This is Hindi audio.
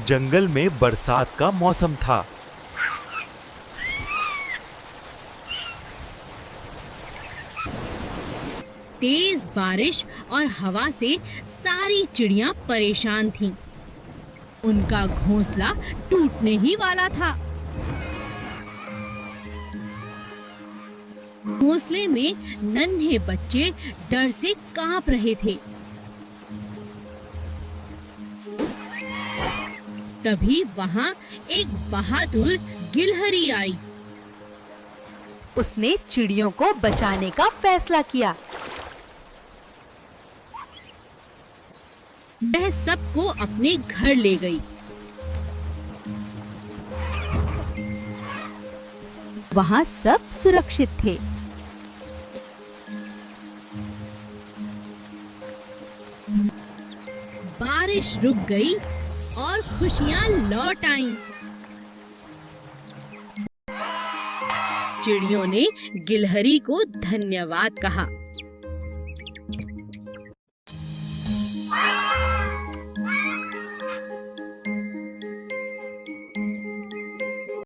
जंगल में बरसात का मौसम था। तेज बारिश और हवा से सारी चिड़ियां परेशान थीं। उनका घोंसला टूटने ही वाला था। घोंसले में नन्हे बच्चे डर से कांप रहे थे। तभी वहां एक बहादुर गिलहरी आई। उसने चिड़ियों को बचाने का फैसला किया। वह सबको अपने घर ले गई। वहां सब सुरक्षित थे। बारिश रुक गई और खुशियां लौट आईं। चिड़ियों ने गिलहरी को धन्यवाद कहा।